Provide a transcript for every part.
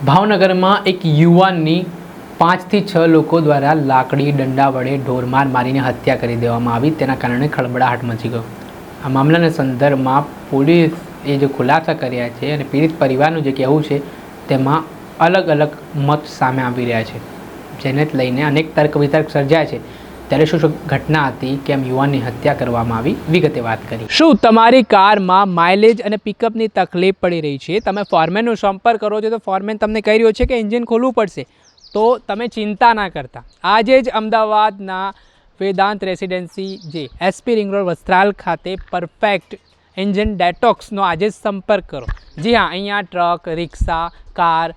ભાવનગરમાં એક યુવાનની 5 થી 6 લોકો દ્વારા લાકડી ડંડા વડે ઢોરમાર મારીને હત્યા કરી દેવામાં આવી. તેના કારણે ખળબળાટ મચી ગયો. આ મામલાના સંદર્ભમાં પોલીસે જે ખુલાસા કર્યા છે અને પીડિત પરિવારનું જે કહેવું છે તેમાં અલગ અલગ મત સામે આવી રહ્યા છે, જેને લઈને અનેક તર્ક વિતર્ક સર્જાય છે. ત્યારે શું ઘટના હતી, કેમ યુવાનની હત્યા કરવામાં આવી, વિગતે વાત કરી. શું તમારી કારમાં માઇલેજ અને પિકઅપની તકલીફ પડી રહી છે? તમે ફોરમેનનો સંપર્ક કરો છો તો ફોરમેન તમને કહી રહ્યો છે કે એન્જિન ખોલવું પડશે, તો તમે ચિંતા ના કરતા. આજે જ અમદાવાદના વેદાંત રેસિડેન્સી જે એસપી રિંગ રોડ વસ્ત્રાલ ખાતે પરફેક્ટ એન્જિન ડેટોક્સનો આજે જ સંપર્ક કરો. જી હા, અહીંયા ટ્રક, રિક્ષા, કાર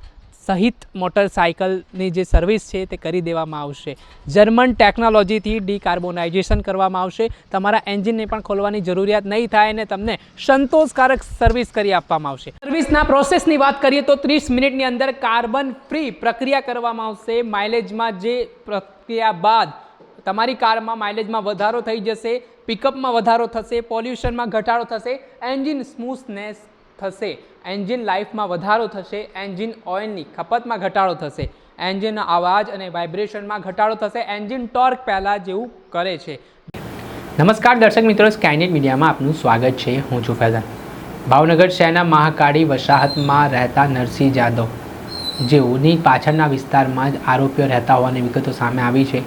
સહિત મોટરસાઇકલની જે સર્વિસ છે તે કરી દેવામાં આવશે. જર્મન ટેકનોલોજીથી ડિકાર્બોનાઇઝેશન કરવામાં આવશે. તમારા એન્જિનને પણ ખોલવાની જરૂરિયાત નહીં થાય અને તમને સંતોષકારક સર્વિસ કરી આપવામાં આવશે. સર્વિસના પ્રોસેસની વાત કરીએ તો 30 મિનિટની અંદર કાર્બન ફ્રી પ્રક્રિયા કરવામાં આવશે. માઇલેજમાં જે પ્રક્રિયા બાદ તમારી કારમાં માઇલેજમાં વધારો થઈ જશે, પિકઅપમાં વધારો થશે, પોલ્યુશનમાં ઘટાડો થશે, એન્જિન સ્મૂથનેસ થશે, એન્જિન લાઈફમાં વધારો થશે, એન્જિન ઓઇલની ખપતમાં ઘટાડો થશે, એન્જિનના અવાજ અને વાઇબ્રેશનમાં ઘટાડો થશે, એન્જિન ટોર્ક પહેલાં જેવું કરે છે. નમસ્કાર દર્શક મિત્રો, સ્કાયનેટ મીડિયામાં આપનું સ્વાગત છે. હું છું ફૈઝાન. ભાવનગર શહેરના મહાકાળી વસાહતમાં રહેતા નરસિંહ જાદવ, જેઓની પાછળના વિસ્તારમાં જ આરોપીઓ રહેતા હોવાની વિગતો સામે આવી છે.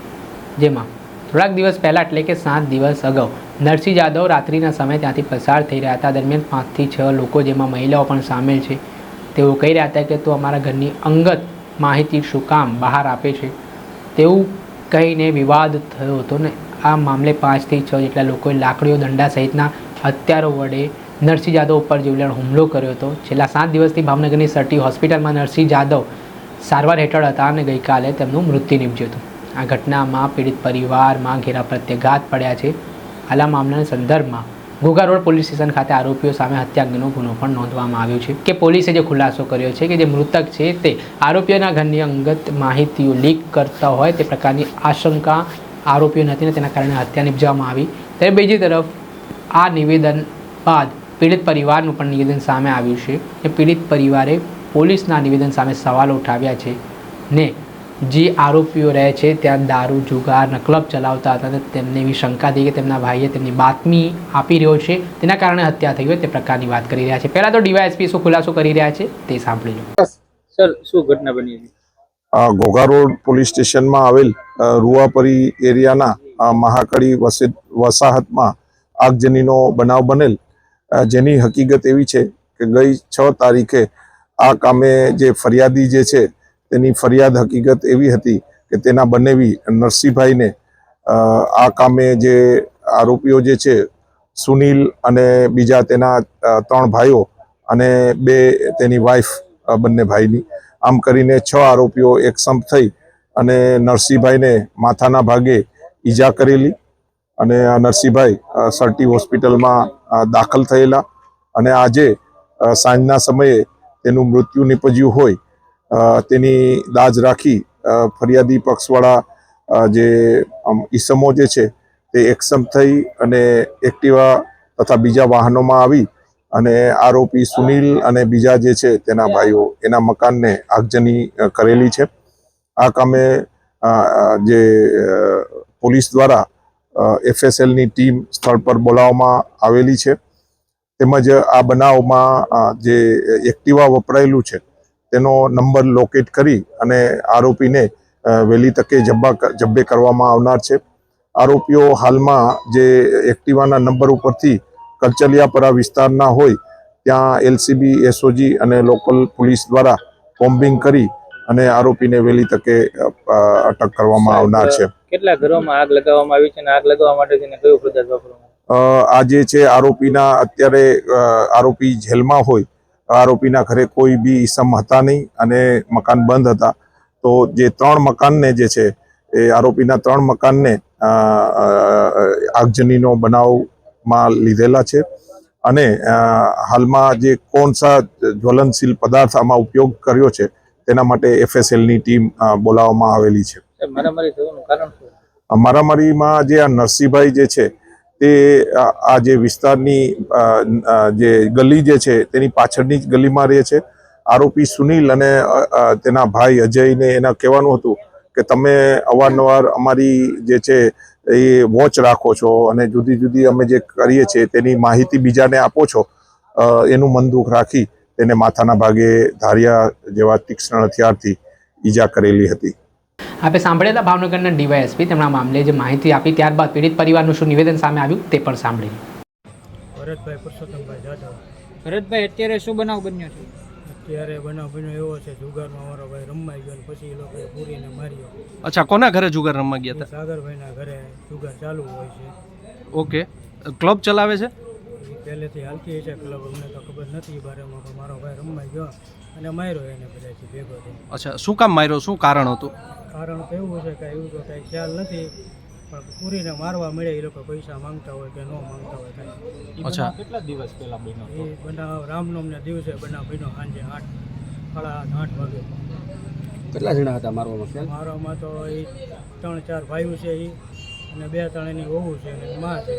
જેમાં થોડાક દિવસ પહેલાં એટલે કે 7 દિવસ અગાઉ નરસિંહ જાદવ રાત્રિના સમયે ત્યાંથી પસાર થઈ રહ્યા હતા. દરમિયાન 5 થી 6 લોકો, જેમાં મહિલાઓ પણ સામેલ છે, તેઓ કહી રહ્યા હતા કે તું અમારા ઘરની અંગત માહિતી શું કામ બહાર આપે છે, તેવું કહીને વિવાદ થયો હતો. ને આ મામલે 5 થી 6 જેટલા લોકોએ લાકડીઓ, દંડા સહિતના હથિયારો વડે નરસિંહ જાદવ ઉપર જીવલેણ હુમલો કર્યો હતો. છેલ્લા 7 દિવસથી ભાવનગરની સટી હોસ્પિટલમાં નરસિંહ જાદવ સારવાર હેઠળ હતા અને ગઈકાલે તેમનું મૃત્યુ નીપજ્યું હતું. આ ઘટનામાં પીડિત પરિવારમાં ઘેરા પ્રત્યાઘાત પડ્યા છે. હાલ આ મામલાના સંદર્ભમાં ઘોઘા રોડ પોલીસ સ્ટેશન ખાતે આરોપીઓ સામે હત્યાનો ગુનો પણ નોંધવામાં આવ્યો છે. કે પોલીસે જે ખુલાસો કર્યો છે કે જે મૃતક છે તે આરોપીઓના ઘરની અંગત માહિતીઓ લીક કરતા હોય તે પ્રકારની આશંકા આરોપીઓને હતી ને તેના કારણે હત્યા નિપજવામાં આવી. ત્યારે બીજી તરફ આ નિવેદન બાદ પીડિત પરિવારનું પણ નિવેદન સામે આવ્યું છે કે પીડિત પરિવારે પોલીસના નિવેદન સામે સવાલો ઉઠાવ્યા છે ને જે આરોપીઓ રહે છે ત્યાં દારૂ, જુગારના ક્લબ ચલાવતા હતા અને તેમને એવી શંકા થઈ કે તેમના ભાઈએ તેમની બાતમી આપી રહ્યો છે, તેના કારણે હત્યા થઈ હોય તે પ્રકારની વાત કરી રહ્યા છે. પહેલાં તો ડીવાયએસપી શું ખુલાસો કરી રહ્યા છે તે સાંભળી લો. સર, શું ઘટના બની હતી? ઘોઘા રોડ પોલીસ સ્ટેશનમાં આવેલ રૂવાપરી એરિયાના મહાકાળી વસાહતમાં આગજનીનો બનાવ બનેલ, જેની હકીકત એવી છે કે ગઈ 6 તારીખે આ કામે જે ફરિયાદી જે છે તેની ફરિયાદ હકીકત એવી હતી કે તેના બનેવી નરસિંહભાઈને આ કામે જે આરોપીઓ જે છે સુનિલ અને બીજા તેના 3 ભાઈઓ અને 2 તેની વાઈફ, બંને ભાઈની, આમ કરીને 6 આરોપીઓ એકસમ થઈ અને નરસિંહભાઈને માથાના ભાગે ઈજા કરેલી અને નરસિંહભાઈ સર્ટી હોસ્પિટલમાં દાખલ થયેલા અને આજે સાંજના સમયે તેનું મૃત્યુ નિપજ્યું હોય તેની દાજ રાખી ફરિયાદી પક્ષવાળા જે ઈસમો જે છે તે એકસમ થઈ અને એક્ટિવા તથા બીજા વાહનોમાં આવી અને આરોપી સુનિલ અને બીજા જે છે તેના ભાઈઓ એના મકાનને આગજની કરેલી છે. આ કામે જે પોલીસ દ્વારા FSLની ટીમ સ્થળ પર બોલાવવામાં આવેલી છે. તેમજ આ બનાવમાં જે એક્ટિવા વપરાયેલું છે તેનો નંબર લોકેટ કરી અને આરોપીને વહેલી તકે જબ્બે કરવામાં આવનાર છે. આરોપીઓ હાલમાં જે એક્ટિવાના નંબર ઉપરથી કરચલિયાપરા વિસ્તારના હોય ત્યાં LCB, SOG અને લોકલ પોલીસ દ્વારા કોમ્બિંગ કરી અને આરોપીને વહેલી તકે અટક કરવામાં આવનાર છે. કેટલા ઘરોમાં આગ લગાવવામાં આવી છે અને આગ લગાવવા માટે તેને કયો પદાર્થ વાપરવામાં? આ જે છે આરોપીના અત્યારે આરોપી જેલમાં હોય, આરોપીના ઘરે કોઈ બી ઈસમ હતા નહીં અને મકાન બંધ હતા. તો જે 3 મકાનને જે છે એ આરોપીના 3 મકાનને આગજનીનો બનાવમાં લીધેલા છે અને હાલમાં જે કોણસા જ્વલનશીલ પદાર્થ આમાં ઉપયોગ કર્યો છે તેના માટે FSLની ટીમ બોલાવવામાં આવેલી છે. મારામારી થવાનું કારણ શું? મારામારીમાં જે આ નરસિંહભાઈ જે છે તે આ જે વિસ્તારની જે ગલી જે છે તેની પાછળની જ ગલીમાં રહે છે આરોપી સુનિલ અને તેના ભાઈ અજયને એના કહેવાનું હતું કે તમે અવારનવાર અમારી જે છે એ વોચ રાખો છો અને જુદી જુદી અમે જે કરીએ છીએ તેની માહિતી બીજાને આપો છો, એનું મન દુઃખ રાખી તેને માથાના ભાગે ધારિયા જેવા તીક્ષ્ણ હથિયારથી ઈજા કરેલી હતી. આપણે સાંભળ્યા હતા ભાવનગરના ડીવાયએસપી તેમના મામલે જે માહિતી આપી, ત્યારબાદ પીડિત પરિવારનું શું નિવેદન સામે આવ્યું તે પણ સાંભળીએ. ભરતભાઈ પુરુષોત્તમભાઈ જાદવ. ભરતભાઈ અત્યારે શું બનાવ બન્યો છે? અત્યારે બનાવ બન્યો એવો છે, જુગારમાં મારો ભાઈ રમવાઈ ગયો અને પછી એ લોકોએ પૂરીને માર્યો. અચ્છા, કોના ઘરે જુગાર રમવા ગયા હતા? સાગરભાઈના ઘરે જુગાર ચાલુ હોય છે. ઓકે, ક્લબ ચલાવે છે? એ પહેલેથી હાલતી છે ક્લબ, અમને તો ખબર નથી બારેમાં, પણ મારો ભાઈ રમવાઈ ગયો અને માર્યો એને બધાથી ભેગો થયો. અચ્છા, શું કામ માર્યો? શું કારણ હતું? કારણ તો એવું છે કે એવું તો કાંઈ ખ્યાલ નથી, પણ પૂરીને મારવા મળે એ લોકો પૈસા માંગતા હોય કે ન માંગતા હોય કાંઈ. અચ્છા, કેટલા દિવસ પહેલા બન્યો? એ બનાવ રામનવમના દિવસે બનાવ બન્યો સાંજે 8:30 વાગે. કેટલા જણા હતા મારવામાં? મારામાં તો એ 3-4 ભાઈઓ છે એ, અને 2-3 એની વહુ છે અને માં છે,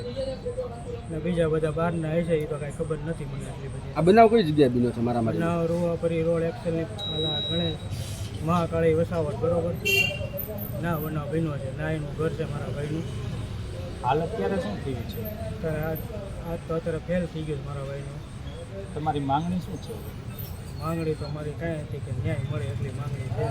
અને બીજા બધા બહારના છે એ તો કાંઈ ખબર નથી મને એટલી બધી. આ બનાવ કઈ જગ્યાએ બન્યો છે? મારા માટે બનાવ રૂવાપરી રોડ એક્સેલની પેલા ગણેશ મહાકાળી વસાવટ બરોબર ના બનાવ બન્યો છે. ના એનું ઘર છે મારા ભાઈનું. હાલ અત્યારે શું થયું છે? અત્યારે આજ તો અત્યારે ફેલ થઈ ગયું મારા ભાઈનું. તમારી માંગણી શું છે? માંગણી તો મારી કાંઈ હતી કે ન્યાય મળે એટલી માંગણી છે.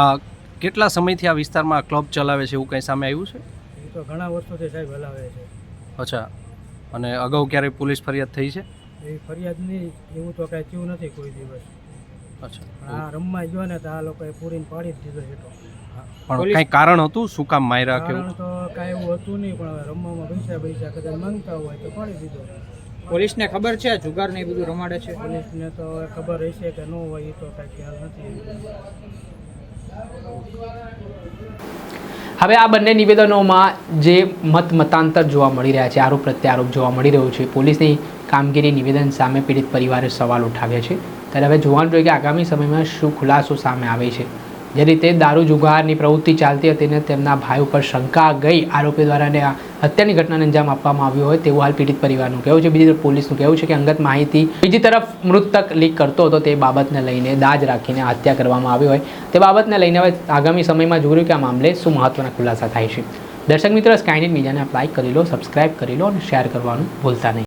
આ કેટલા સમયથી આ વિસ્તારમાં ક્લબ ચલાવે છે એવું કંઈ સામે આવ્યું છે? એ તો ઘણા વર્ષોથી સાહેબ હલાવે છે. અચ્છા, અને અગાઉ ક્યારેય પોલીસ ફરિયાદ થઈ છે? એ ફરિયાદ નહીં, એવું તો કાંઈ થયું નથી કોઈ દિવસ. અચ્છા, પણ આ રમવા ગયો ને તો આ લોકોએ પૂરીને પાડી જ દીધો છે. પણ કંઈ કારણ હતું શું કામ માર્યા કે કારણ તો કાંઈ એવું હતું નહીં, પણ હવે રમવામાં પૈસા કદાચ માંગતા હોય તો પાડી દીધો. પોલીસને ખબર છે જુગાર ને એ બધું રમાડે છે? પોલીસને તો હવે ખબર હશે કે ન હોય એ તો કાંઈ ખ્યાલ નથી. હવે આ બંને નિવેદનોમાં જે મતાંતર જોવા મળી રહ્યા છે, આરોપ પ્રત્યારોપ જોવા મળી રહ્યો છે, પોલીસની કામગીરી નિવેદન સામે પીડિત પરિવારે સવાલ ઉઠાવ્યા છે. ત્યારે હવે જોવાનું જોઈએ કે આગામી સમયમાં શું ખુલાસો સામે આવે છે. જે રીતે દારૂ જુગારની પ્રવૃત્તિ ચાલતી હતી અને તેમના ભાઈ ઉપર શંકા ગઈ આરોપી દ્વારા અને આ હત્યાની ઘટનાને અંજામ આપવામાં આવ્યો હોય તેવું હાલ પીડિત પરિવારનું કહેવું છે. બીજી તરફ પોલીસનું કહેવું છે કે અંગત માહિતી બીજી તરફ મૃતક લીક કરતો હતો, તે બાબતને લઈને દાજ રાખીને હત્યા કરવામાં આવી હોય તે બાબતને લઈને હવે આગામી સમયમાં જોયું કે આ મામલે શું મહત્વના ખુલાસા થાય છે. દર્શક મિત્રો, સ્કાયનેટ મીડિયાને આપ લાઈક કરી લો, સબસ્ક્રાઇબ કરી લો અને શેર કરવાનું ભૂલતા નહીં.